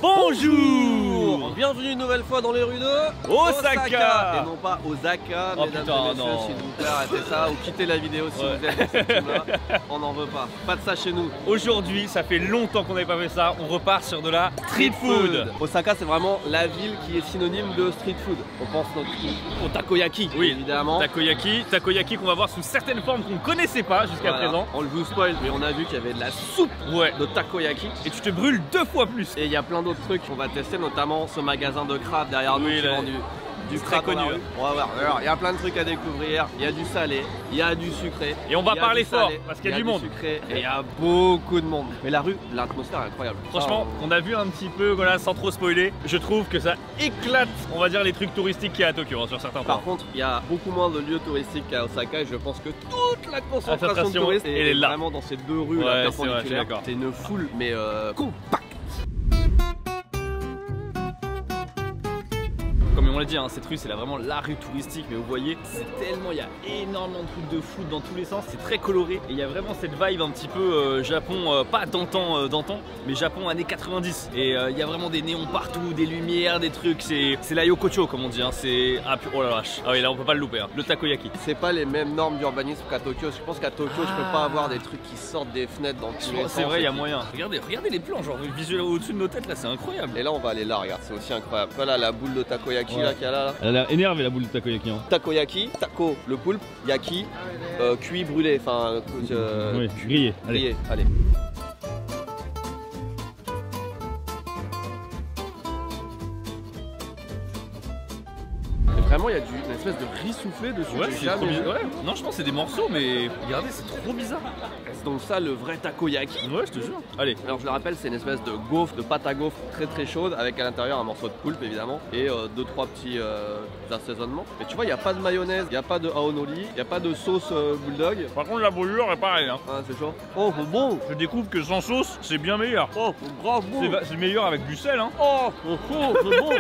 Bonjour. Bienvenue une nouvelle fois dans les rues de Osaka. Et non pas Osaka, Oh mesdames putain, et messieurs, non. s'il vous plaît, arrêtez ça ou quittez la vidéo si vous êtes dans cette team-là. On n'en veut pas. Pas de ça chez nous. Aujourd'hui, ça fait longtemps qu'on n'avait pas fait ça. On repart sur de la street food. Osaka, c'est vraiment la ville qui est synonyme de street food. On pense au takoyaki, Oui, évidemment. Takoyaki qu'on va voir sous certaines formes qu'on connaissait pas jusqu'à présent. On le vous spoil, mais on a vu qu'il y avait de la soupe de takoyaki. Et tu te brûles 2 fois plus. Et il y a plein d'autres trucs qu'on va tester, notamment ce magasin de crabe derrière nous qui vend du très crabe connu. On va voir. Alors, il y a plein de trucs à découvrir. Il y a du salé, il y a du sucré. Et on va il y a parler du fort salé, parce qu'il y a du monde. Sucré, et il y a beaucoup de monde. Mais la rue, l'atmosphère est incroyable. Franchement, on a vu un petit peu, voilà, sans trop spoiler. Je trouve que ça éclate, on va dire, les trucs touristiques qu'il y a à Tokyo hein, sur certains points. Par contre, il y a beaucoup moins de lieux touristiques qu'à Osaka et je pense que toute la concentration de touristes elle est là. vraiment dans ces deux rues Ouais, perpendiculaires. C'est une foule mais compacte. Comme on l'a dit, hein, cette rue c'est vraiment la rue touristique, mais vous voyez, c'est tellement, il y a énormément de trucs de foot dans tous les sens, c'est très coloré et il y a vraiment cette vibe un petit peu Japon, pas d'antan, mais Japon années 90. Et il y a vraiment des néons partout, des lumières, des trucs, c'est la yokocho comme on dit, hein, c'est... Oh la vache, ah oui là on peut pas le louper, hein. Le takoyaki. C'est pas les mêmes normes d'urbanisme qu'à Tokyo, je pense qu'à Tokyo je peux pas avoir des trucs qui sortent des fenêtres dans tous les sens. C'est vrai, il y a moyen. Regardez les plans, genre visuel au-dessus de nos têtes là, c'est incroyable. Et là on va aller là, regarde, c'est aussi incroyable. Voilà la boule de takoyaki là qu'il y a là. Elle a l'air énervée la boule de takoyaki. Hein. Takoyaki, tako le poulpe, yaki, cuit brûlé, enfin oui, grillé. Allez. Vraiment, il y a une espèce de riz soufflé dessus. Ouais, c'est trop bizarre. Ouais. Non, je pense que c'est des morceaux, mais regardez, c'est trop bizarre. C'est donc ça le vrai takoyaki. Ouais, je te jure. Allez. Alors, je le rappelle, c'est une espèce de gaufre, de pâte à gaufre très très chaude, avec à l'intérieur un morceau de poulpe évidemment, et 2-3 petits assaisonnements. Mais tu vois, il n'y a pas de mayonnaise, il n'y a pas de aonoli, il n'y a pas de sauce bulldog. Par contre, la brûlure est pareil. Hein. Ah, c'est chaud. Oh, c'est bon. Je découvre que sans sauce, c'est bien meilleur. Oh, c'est grave bon. C'est meilleur avec du sel. Hein. Oh, c'est bon.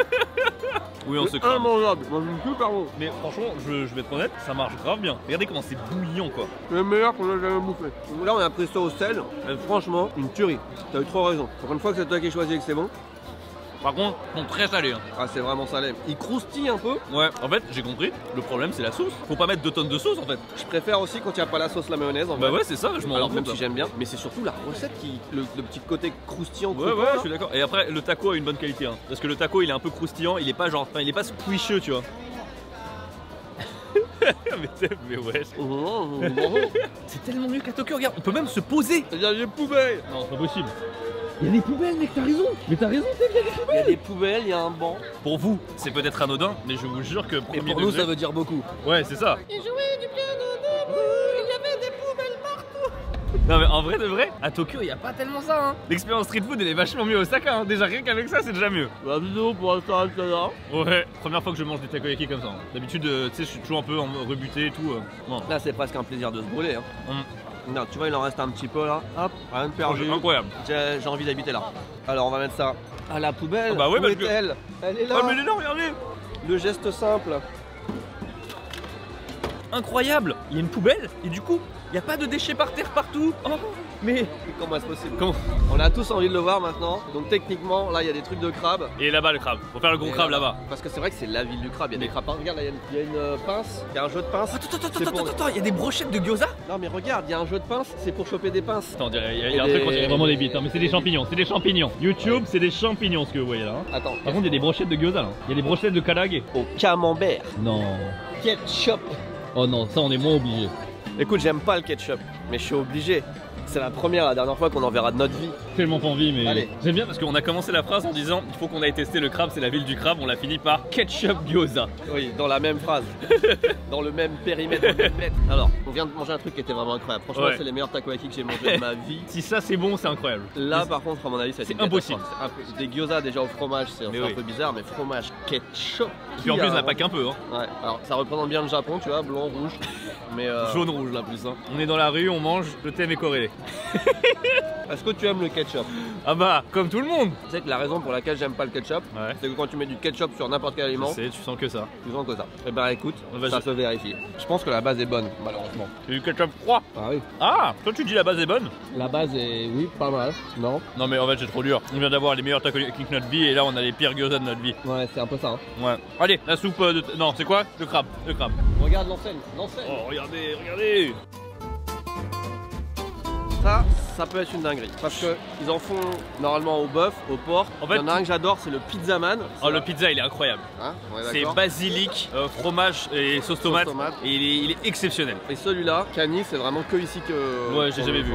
Oui, on se crame. Immangeable, c'est super bon. Mais franchement, je vais être honnête, ça marche grave bien. Regardez comment c'est bouillant quoi. C'est le meilleur qu'on a jamais bouffé. Là, on a pris ça au sel. Et franchement, une tuerie. T'as eu trop raison. Pour une fois que c'est toi qui choisis et que c'est bon. Par contre, ils sont très salés. Hein. Ah, c'est vraiment salé. Il croustille un peu. Ouais, en fait, j'ai compris. Le problème, c'est la sauce. Faut pas mettre 2 tonnes de sauce en fait. Je préfère aussi quand il n'y a pas la sauce, la mayonnaise. En bah fait. ouais, c'est ça, je m'en rends compte. Même si j'aime bien. Mais c'est surtout la recette qui. Le petit côté croustillant. Ouais, ouais, je suis d'accord. Et après, le taco a une bonne qualité. Hein. Parce que le taco, il est un peu croustillant. Il est pas genre. Enfin, il est pas squisheux, tu vois. mais ouais. C'est tellement mieux qu'à Tokyo, regarde, on peut même se poser. Il y a des poubelles. Non, c'est pas possible. Il y a des poubelles, mec, t'as raison. Mais t'as raison, il y a des poubelles. Il y a des poubelles, il y a un banc. Pour vous, c'est peut-être anodin, mais je vous jure que Et pour nous, ça veut dire beaucoup. Ouais, c'est ça. Il jouait du piano debout, il y avait des poubelles partout. Non mais en vrai de vrai, à Tokyo il n'y a pas tellement ça hein. L'expérience street food elle est vachement mieux à Osaka hein. Déjà rien qu'avec ça c'est déjà mieux. La vidéo pour l'instant reste là. Ouais, première fois que je mange des takoyaki comme ça hein. D'habitude tu sais je suis toujours un peu rebuté et tout bon. Là c'est presque un plaisir de se brûler hein. Non, tu vois il en reste un petit peu là. Hop, rien de perdu. Incroyable. J'ai envie d'habiter là. Alors on va mettre ça à la poubelle. Oh bah ouais, où est-elle? Elle est là. Oh mais elle est là, regardez. Le geste simple. Incroyable. Il y a une poubelle et du coup il n'y a pas de déchets par terre partout. Oh, mais comment est-ce possible? Comment? On a tous envie de le voir maintenant. Donc techniquement là il y a des trucs de crabe. Et là-bas le crabe. Faut faire le gros crabe là-bas. Parce que c'est vrai que c'est la ville du crabe. Il y a des crabes. Regarde là il y a une pince. Il y a un jeu de pince. Attends, il y a des brochettes de gyoza. Non mais regarde, il y a un jeu de pince. C'est pour choper des pinces. Attends, il y a un truc on dirait vraiment des bites hein, mais c'est des champignons, c'est des champignons. YouTube c'est des champignons ce que vous voyez là. Hein. Attends. Par contre il y a des brochettes de gyoza là. Il y a des brochettes de karage. Au camembert. Non. Ketchup. Oh non, ça on est moins obligé. Écoute, j'aime pas le ketchup, mais je suis obligé. C'est la dernière fois qu'on en verra de notre vie. Tellement pas envie, mais allez. J'aime bien parce qu'on a commencé la phrase en disant il faut qu'on aille tester le crabe, c'est la ville du crabe. On l'a fini par ketchup gyoza. Oui, dans la même phrase, dans le même périmètre, dans le même mètre. Alors, on vient de manger un truc qui était vraiment incroyable. Franchement, c'est les meilleurs takoyaki que j'ai mangé de ma vie. Si ça c'est bon, c'est incroyable. Là, par contre, à mon avis, c'est impossible. Des gyoza déjà au fromage, c'est un peu bizarre, mais fromage ketchup. Et puis en plus, on n'a pas qu'un peu. Hein. Ouais. Alors, ça représente bien le Japon, tu vois, blanc, rouge, mais jaune, rouge là plus. Hein. On est dans la rue, on mange, le thème est corrélé. Est-ce que tu aimes le ketchup? Ah bah, comme tout le monde. Tu sais que la raison pour laquelle j'aime pas le ketchup, c'est que quand tu mets du ketchup sur n'importe quel aliment, tu sens que ça. tu sens que ça. Et bah écoute, ça se vérifie. Je pense que la base est bonne, malheureusement. C'est du ketchup froid. Ah oui. Ah, toi tu dis la base est bonne? La base est, oui, pas mal, non? Non mais en fait c'est trop dur. On vient d'avoir les meilleurs takoyaki de notre vie et là on a les pires gyoza de notre vie. Ouais, c'est un peu ça. Hein. Ouais. Allez, la soupe de... Non, c'est quoi? Le crabe. Le crabe. Regarde l'enseigne, l'enseigne. Oh, regardez, regardez. Ça peut être une dinguerie. Parce que ils en font normalement au bœuf, au porc. En fait, il y en a un que j'adore, c'est le pizzaman. Oh, le pizza il est incroyable. Hein, c'est basilic, fromage et sauce tomate. Et il est exceptionnel. Et celui-là, Cani, c'est vraiment que ici que. Ouais, j'ai jamais vu.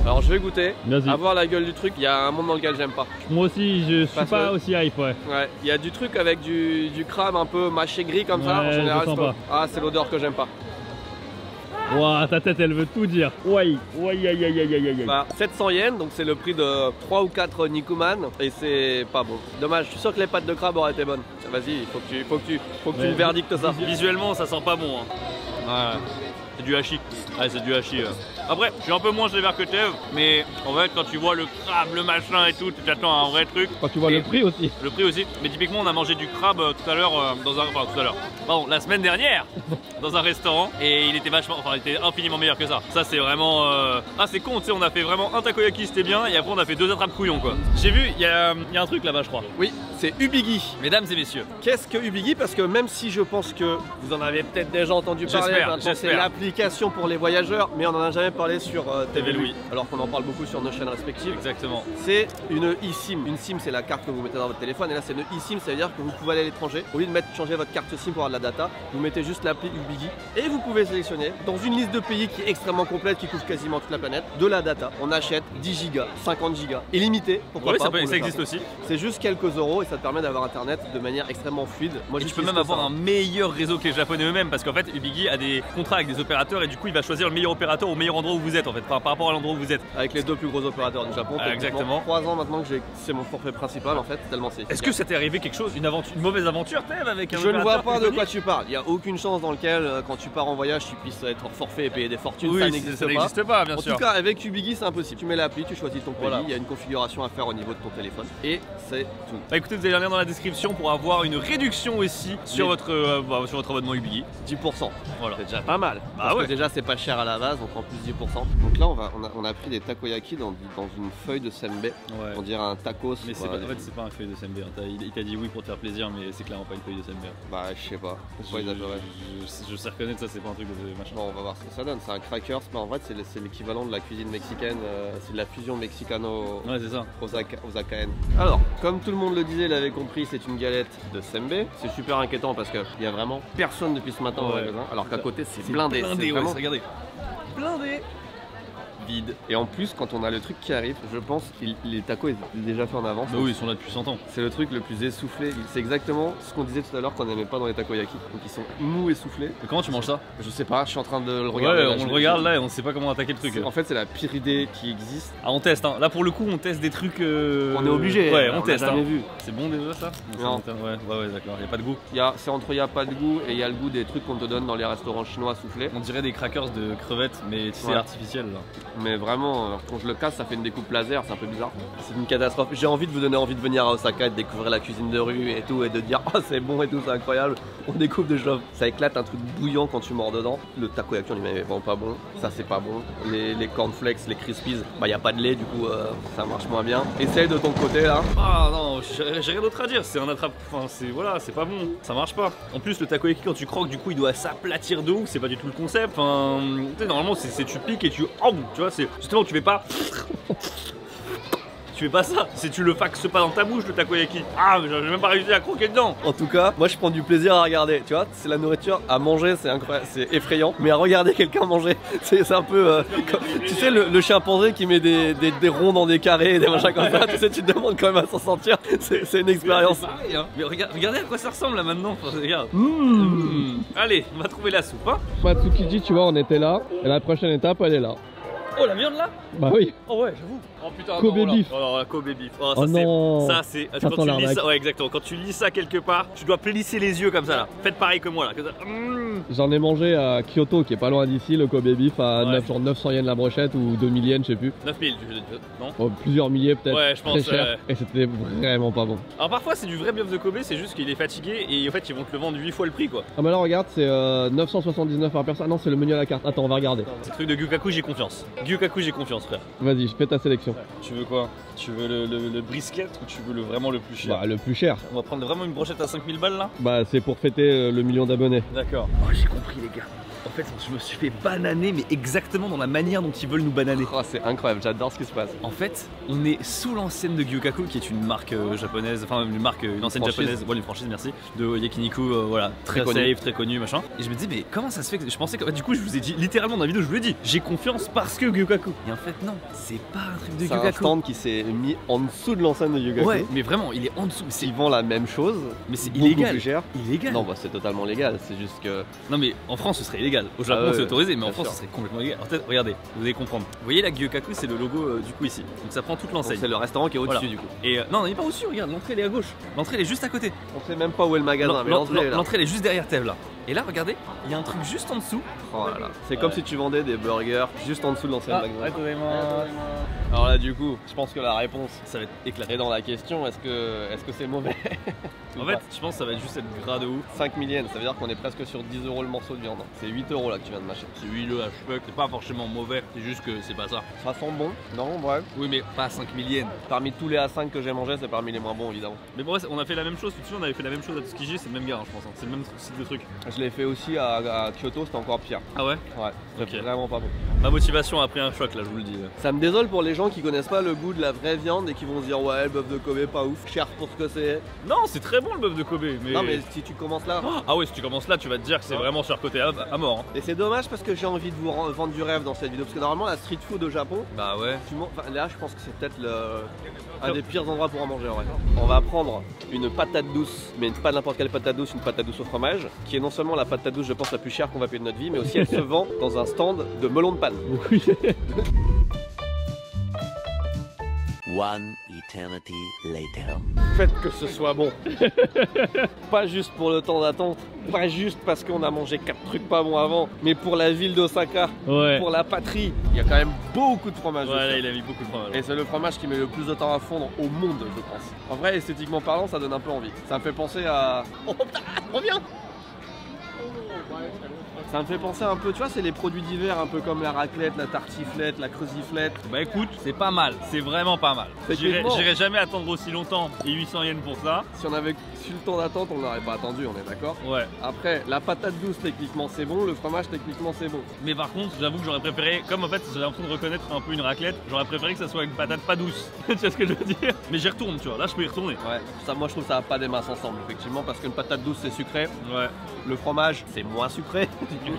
Alors je vais goûter, à voir la gueule du truc, il y a un monde dans lequel j'aime pas. Moi aussi, je suis pas aussi hype, ouais. Ouais, il y a du truc avec du crabe un peu mâché gris comme ça, en général c'est pas. Ah, c'est l'odeur que j'aime pas. Ouah, ta tête elle veut tout dire. Ouais, ouais, aïe, aïe, aïe, aïe. Bah, 700 yens, donc c'est le prix de 3 ou 4 Nikuman et c'est pas bon. Dommage, je suis sûr que les pâtes de crabe auraient été bonnes. Vas-y, faut que tu me verdictes ça. Visuellement ça sent pas bon. Hein. Ouais. C'est du hachis. Ouais, c'est du hachis. Après, je suis un peu moins sévère que Tev, mais en fait, quand tu vois le crabe, le machin et tout, tu t'attends à un vrai truc. Quand tu vois le prix aussi. Le prix aussi. Mais typiquement, on a mangé du crabe tout à l'heure dans un. Enfin, tout à l'heure. Pardon, la semaine dernière, dans un restaurant, et il était vachement. Enfin, il était infiniment meilleur que ça. Ça, c'est vraiment. Ah, c'est con, tu sais, on a fait vraiment un takoyaki, c'était bien, et après, on a fait 2 attrapes couillons, quoi. J'ai vu, il y a un truc là-bas, je crois. Oui, c'est Ubigi. Mesdames et messieurs. Qu'est-ce que Ubigi? Parce que même si je pense que vous en avez peut-être déjà entendu parler, c'est l'application pour les voyageurs, mais on en a jamais parlé sur TV Louis, alors qu'on en parle beaucoup sur nos chaînes respectives. Exactement. C'est une eSIM. Une SIM, c'est la carte que vous mettez dans votre téléphone, et là c'est une eSIM, ça veut dire que vous pouvez aller à l'étranger. Au lieu de changer votre carte SIM pour avoir de la data, vous mettez juste l'appli Ubigi et vous pouvez sélectionner dans une liste de pays qui est extrêmement complète, qui couvre quasiment toute la planète, de la data. On achète 10 gigas, 50 gigas, illimité. Pourquoi pas, ça existe aussi. C'est juste quelques euros et ça te permet d'avoir internet de manière extrêmement fluide. Moi, tu peux même avoir un meilleur réseau que les japonais eux-mêmes, parce qu'en fait Ubigi a des contrats avec des opérateurs et du coup il va choisir le meilleur opérateur au meilleur endroit où vous êtes en fait, par rapport à l'endroit où vous êtes. Avec les 2 plus gros opérateurs du Japon. Exactement. 3 ans maintenant que c'est mon forfait principal en fait, tellement c'est. Est-ce que ça t'est arrivé quelque chose, une mauvaise aventure Tev, avec un Je ne vois pas de quoi tu parles. Il n'y a aucune chance dans lequel quand tu pars en voyage tu puisses être hors forfait et payer des fortunes. Oui, ça n'existe pas, bien sûr. En tout cas avec Ubigi c'est impossible. Tu mets l'appli, tu choisis ton pays, il y a une configuration à faire au niveau de ton téléphone et c'est tout. Bah écoutez, vous avez un lien dans la description pour avoir une réduction aussi sur votre abonnement Ubigi. 10%. Voilà. C'est déjà pas mal. Parce que déjà c'est pas cher à la base, donc en plus 10%. Donc là on a pris des takoyaki dans une feuille de senbei. Ouais. On dirait un tacos. Mais en fait c'est pas une feuille de senbei. Il t'a dit oui pour te faire plaisir, mais c'est clairement pas une feuille de senbei. Bah je sais pas. Je sais reconnaître ça, c'est pas un truc de machin. Bon, on va voir ce que ça donne. C'est un crackers, mais en vrai c'est l'équivalent de la cuisine mexicaine. C'est de la fusion mexicano. Ouais, c'est ça. Osakaen. Alors, comme tout le monde le disait, l'avait compris, c'est une galette de senbei. C'est super inquiétant parce qu'il y a vraiment personne depuis ce matin au magasin. Alors qu'à côté c'est blindé. Vraiment... Regardez. Blindé. Vide. Et en plus, quand on a le truc qui arrive, je pense que les tacos étaient déjà faits en avance. Bah oui, ils sont là depuis 100 ans. C'est le truc le plus essoufflé. C'est exactement ce qu'on disait tout à l'heure qu'on n'aimait pas dans les takoyaki. Donc ils sont mous, essoufflés. Mais comment tu manges ça? Je sais pas, je suis en train de le regarder. Ouais, on le regarde là et on sait pas comment attaquer le truc. En fait, c'est la pire idée qui existe. Ah, on teste, hein. Là pour le coup, on teste des trucs. On est obligé. Ouais, on teste. Jamais vu. C'est bon déjà ça? Non. Ouais, d'accord. Y a pas de goût. C'est entre y a pas de goût et il y a le goût des trucs qu'on te donne dans les restaurants chinois soufflés. On dirait des crackers de crevettes, mais tu sais, artificiels là. Mais vraiment. Quand je le casse, ça fait une découpe laser, c'est un peu bizarre. C'est une catastrophe. J'ai envie de vous donner envie de venir à Osaka et de découvrir la cuisine de rue et tout, et de dire oh c'est bon et tout, c'est incroyable. On découvre des choses. Ça éclate un truc bouillant quand tu mords dedans. Le takoyaki on lui met vraiment pas bon. Ça c'est pas bon. Les cornflakes, les crispies, bah y a pas de lait du coup ça marche moins bien. Essaye de ton côté là. Ah non, j'ai rien d'autre à dire. C'est un attrape. Enfin c'est pas bon. Ça marche pas. En plus le takoyaki quand tu croques du coup il doit s'aplatir de ouf. C'est pas du tout le concept. Enfin tu sais normalement c'est tu piques et tu vois c'est justement tu fais pas. Tu fais pas ça, si tu le faxes pas dans ta bouche le takoyaki. Ah, j'ai même pas réussi à croquer dedans. En tout cas, moi je prends du plaisir à regarder. Tu vois, c'est la nourriture à manger, c'est incroyable, c'est effrayant. Mais à regarder quelqu'un manger, c'est un peu. Tu sais, le chimpanzé qui met des ronds dans des carrés, des machins comme ça. Tu sais, tu te demandes quand même à s'en sortir. C'est une expérience. Pareil, hein. Mais regardez à quoi ça ressemble là maintenant. Enfin, regarde. Allez, on va trouver la soupe. Hein. Matsukiji, tu vois, on était là. Et la prochaine étape, elle est là. Oh la viande là. Bah oui. Oh ouais, j'avoue. Oh putain, Kobe non, beef. Oh la Kobe beef. Oh, Oh non. Ça c'est. Ça Quand sent tu lis l'arnaque. ça, ouais exactement. Quand tu lis ça quelque part, tu dois plisser les yeux comme ça là. Faites pareil que moi là. Comme ça. J'en ai mangé à Kyoto, qui est pas loin d'ici, le Kobe beef à Ouais. 900 yens la brochette ou 2000 yens, je sais plus. 9000, non. Oh, plusieurs milliers peut-être. Ouais, je pense, Très cher. Et c'était vraiment pas bon. Alors parfois c'est du vrai bœuf de Kobe, c'est juste qu'il est fatigué et en fait ils vont te le vendre 8 fois le prix quoi. Ah bah là regarde, c'est 979 par personne. Ah non, c'est le menu à la carte. Attends, on va regarder. C'est le truc de Gyukaku, j'ai confiance. Gyukaku, j'ai confiance frère. Vas-y, je fais ta sélection. Tu veux quoi? Tu veux le brisket ou tu veux vraiment le plus cher? Bah le plus cher. On va prendre vraiment une brochette à 5000 balles là? Bah c'est pour fêter le million d'abonnés. D'accord. Oh j'ai compris les gars. En fait je me suis fait bananer mais exactement dans la manière dont ils veulent nous bananer. Oh, c'est incroyable, j'adore ce qui se passe. En fait, on est sous l'enseigne de Gyukaku qui est une marque japonaise, enfin une marque, une enseigne Franchise. japonaise, voilà une franchise merci, de Yakiniku, voilà, très Très safe, très connu, machin. Et je me dis mais comment ça se fait que je pensais que du coup je vous ai dit littéralement dans la vidéo, je vous l'ai dit, j'ai confiance parce que Gyukaku. Et en fait non, c'est pas un truc de C'est un Gyukaku. stand qui s'est mis en dessous de l'enseigne de Gyukaku. Ouais, mais vraiment, il est en dessous. Ils vendent la même chose, Mais c'est beaucoup illégal. plus cher. Illégal. Non, bah c'est totalement légal, c'est juste que. Non mais en France ce serait illégal. Au Japon Ah ouais, c'est autorisé, mais en bien France sûr. ce serait complètement illégal. En fait, regardez, vous allez comprendre. Vous voyez la Gyukaku, c'est le logo du coup ici. Donc ça prend toute Donc, l'enseigne. c'est le restaurant qui est au-dessus Voilà. du coup. Et non, on n'est pas au-dessus, regarde, l'entrée elle est à gauche. L'entrée elle est juste à côté. On sait même pas où est le magasin, mais l'entrée est là. L'entrée elle est juste derrière Tev là. Et là, regardez, il y a un truc juste en dessous. Oh là là. C'est comme si tu vendais des burgers juste en dessous de l'ancien magasin. attendez-moi. Alors là, du coup, je pense que la réponse Ça va être éclaté. est dans la question, est-ce que c'est mauvais? En fait, je pense que ça va juste être gras de ouf. 5 000 yens, ça veut dire qu'on est presque sur 10 € le morceau de viande. C'est 8 € là que tu viens de mâcher. C'est huileux à cheveux, c'est pas forcément mauvais, c'est juste que c'est pas ça. Ça sent bon? Non, bref. Oui, mais pas 5000 yens. Parmi tous les A5 que j'ai mangé, c'est parmi les moins bons évidemment. Mais bon, ouais, on a fait la même chose, tu te souviens, on avait fait la même chose à Tsukiji, c'est le même gars, hein, je pense. Hein. C'est le même style de truc. Je l'ai fait aussi à Kyoto, c'était encore pire. Ah ouais? Ouais, c'était Ok. vraiment pas bon. Ma motivation a pris un choc là, je vous le dis. Ça me désole pour les gens qui connaissent pas le goût de la vraie viande et qui vont se dire ouais, le bœuf de Kobe pas ouf, cher pour ce que c'est. Non, c'est très bon le bœuf de Kobe, mais. Non mais si tu commences là. Ah ouais, si tu commences là, tu vas te dire que c'est Ouais. vraiment surcoté à mort. Hein. Et c'est dommage parce que j'ai envie de vous vendre du rêve dans cette vidéo parce que normalement la street food au Japon, Bah ouais. enfin, là je pense que c'est peut-être un des pires endroits pour en manger en vrai. On va prendre une patate douce, mais pas n'importe quelle patate douce, une patate douce au fromage, qui est non seulement la patate douce je pense la plus chère qu'on va payer de notre vie, mais aussi elle se vend dans un stand de melon de panne. Oui. One eternity later. Faites que ce soit bon. Pas juste pour le temps d'attente, pas juste parce qu'on a mangé 4 trucs pas bons avant, mais pour la ville d'Osaka, Ouais. pour la patrie. Il y a quand même beaucoup de fromage. Ouais, là, dessus. il a mis beaucoup de fromage. Et c'est le fromage qui met le plus de temps à fondre au monde, je pense. En vrai, esthétiquement parlant, ça donne un peu envie. Ça me fait penser à... Oh putain, reviens. Ça me fait penser un peu, tu vois, c'est les produits d'hiver, un peu comme la raclette, la tartiflette, la creusiflette. Bah écoute, c'est pas mal, c'est vraiment pas mal. Techniquement. J'irai jamais attendre aussi longtemps et 800 yens pour ça. Si on avait su le temps d'attente, on n'aurait pas attendu, on est d'accord? Ouais. Après, la patate douce, techniquement, c'est bon. Le fromage, techniquement, c'est bon. Mais par contre, j'avoue que j'aurais préféré, comme en fait j'ai l'impression de reconnaître un peu une raclette, j'aurais préféré que ça soit une patate pas douce. Tu vois ce que je veux dire? Mais j'y retourne, tu vois, là je peux y retourner. Ouais, ça, moi, je trouve que ça va pas des masses ensemble, effectivement, parce qu'une patate douce, c'est sucré. Ouais. Le fromage, c'est moins sucré.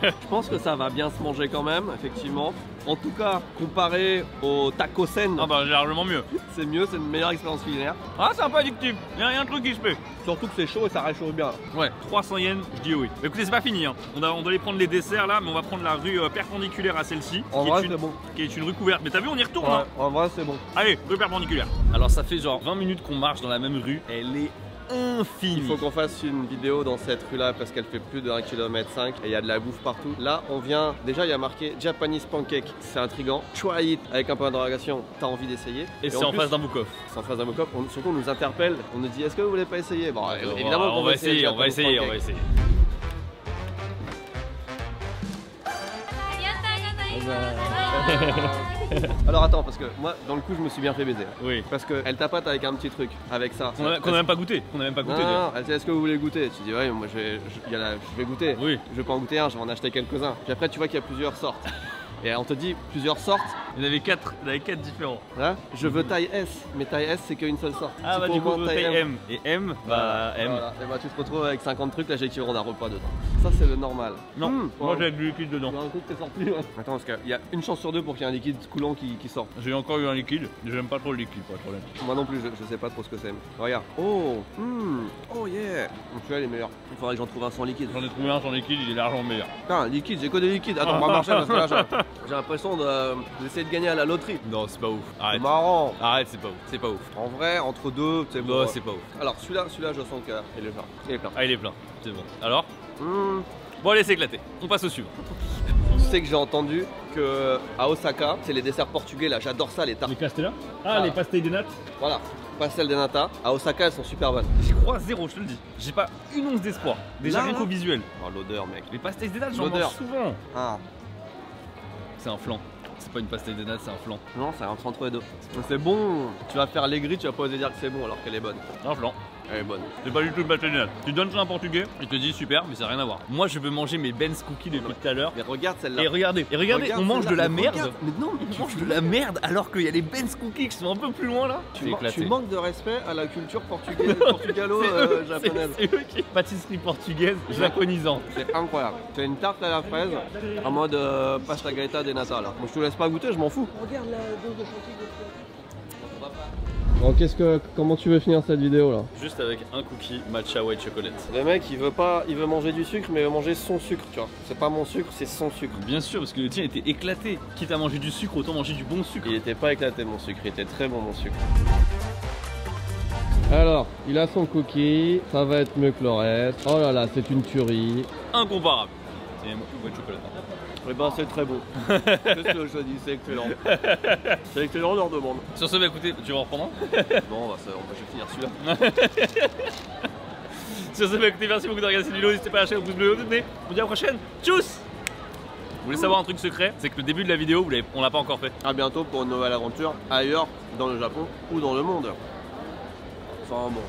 Je pense que ça va bien se manger quand même, effectivement. En tout cas, comparé au takosen, Ah bah j'ai largement mieux. c'est mieux, c'est une meilleure expérience culinaire. Ah c'est un peu addictif, il y a un truc qui se fait. Surtout que c'est chaud et ça réchauffe bien. Ouais, 300 yens, je dis oui. Mais écoutez, c'est pas fini, hein. On doit aller prendre les desserts là, mais on va prendre la rue perpendiculaire à celle-ci, En qui, vrai, est une- c'est bon. qui est une rue couverte. Mais t'as vu, on y retourne, Ouais, hein. en vrai, c'est bon. Allez, rue perpendiculaire. Alors ça fait genre 20 minutes qu'on marche dans la même rue, elle est infinie. Il faut qu'on fasse une vidéo dans cette rue-là parce qu'elle fait plus de 1,5 km et il y a de la bouffe partout. Là, on vient, déjà il y a marqué Japanese Pancake, c'est intriguant. Try it avec un point d'interrogation, t'as envie d'essayer. Et c'est en face d'un book-off. C'est en face d'un mock-up. Surtout, on nous interpelle, on nous dit est-ce que vous voulez pas essayer? Bon, évidemment, on qu'on va essayer, le on va Japanese essayer, on va Pancake. essayer. Alors attends, parce que moi, dans le coup, je me suis bien fait baiser. Oui. Parce qu'elle tapote avec un petit truc, avec ça. Qu'on a même pas goûté. Qu'on a même pas goûté. Non, déjà. non, elle dit est-ce que vous voulez goûter? Tu dis ouais, moi je vais goûter. Oui. Je vais pas en goûter un, je vais en acheter quelques-uns. Puis après, tu vois qu'il y a plusieurs sortes. Et on te dit plusieurs sortes. Il y en avait 4, différents. Hein, je veux taille S, mais taille S c'est qu'une seule sorte. Ah S'il bah faut du au coup, moins vous taille M. Et M, bah M. Voilà. Et bah tu te retrouves avec 50 trucs, là j'ai équivalent d'un repas dedans. Ça c'est le normal. Non, moi ouais. j'ai avec du liquide dedans. Il y a un coup que t'es sorti. Ouais. Attends, parce qu'il y a une chance sur deux pour qu'il y ait un liquide coulant qui sorte. J'ai encore eu un liquide, j'aime pas trop le liquide, pas de problème. Moi non plus, je sais pas trop ce que c'est. Regarde. Oh, oh yeah. Donc celui-là il est meilleur. Il faudrait que j'en trouve un sans liquide. J'en ai trouvé un sans liquide, il est largement meilleur. Putain, liquide, j'ai que des liquides. Attends, on va marcher parce que là J'ai l'impression d'essayer de gagner à la loterie. Non, c'est pas ouf. C'est Arrête. marrant. Arrête, c'est pas ouf. C'est pas ouf. En vrai, entre deux, c'est Non, bon. c'est pas ouf. Alors celui-là, je sens qu'il est plein. Il est plein. Ah, il est plein. C'est bon. Alors Mmh. bon, allez, c'est éclaté. On passe au suivant. Tu sais que j'ai entendu que à Osaka, c'est les desserts portugais là, j'adore ça, les tartes. Les castellas. Ah, les pastéis de nattes. Voilà, pastel de nata. À Osaka, elles sont super bonnes. J'y crois zéro, je te le dis. J'ai pas une once d'espoir. Déjà Là, rien là. qu'au visuel. Oh l'odeur, mec. Les pastéis des dates, j'en L'odeur. mange souvent. Ah. C'est un flan. C'est pas une pastèque de natte, c'est un flan. Non, c'est entre les deux. C'est bon. Tu vas faire l'aigri, tu vas pas oser dire que c'est bon alors qu'elle est bonne. Un flan. Elle est bonne. C'est pas du tout une pastèque de natte. Tu donnes ça à un portugais, il te dit super, mais ça n'a rien à voir. Moi, je veux manger mes Ben's cookies depuis tout à l'heure. Mais regarde celle-là. Et regardez, Regarde on mange de celle-là, la mais merde. regarde. Mais non, mais On mange de la merde alors qu'il y a les Ben's cookies qui sont un peu plus loin là. tu, C'est éclaté. tu manques de respect à la culture portugaise, C'est eux, portugalo-japonaise. c'est eux qui. Pâtisserie portugaise japonisante. C'est incroyable. C'est une tarte à la fraise en mode pasta gaeta de nata là. Moi je te laisse pas goûter, je m'en fous. Regarde la dose de chantilly. Bon, comment tu veux finir cette vidéo là? Juste avec un cookie matcha white chocolate. Le mec il veut manger du sucre mais il veut manger son sucre, tu vois. C'est pas mon sucre, c'est son sucre. Bien sûr, parce que le tien était éclaté. Quitte à manger du sucre, autant manger du bon sucre. Il était pas éclaté mon sucre, il était très bon mon sucre. Alors, il a son cookie, ça va être mieux que le reste. Oh là là, c'est une tuerie. Incomparable. Et white chocolate. Eh ben c'est très bon. Qu'est-ce que je dis, c'est excellent. C'est excellent, on leur demande. Sur ce, bah écoutez, tu vas en reprendre un? Bon, je vais finir celui-là. Sur ce, bah écoutez, merci beaucoup de regarder cette vidéo. N'hésitez pas à lâcher un pouce bleu. On se dit à la prochaine. Tchuss! Vous voulez savoir un truc secret? C'est que le début de la vidéo, on l'a pas encore fait. A bientôt pour une nouvelle aventure ailleurs dans le Japon ou dans le monde. Enfin bon.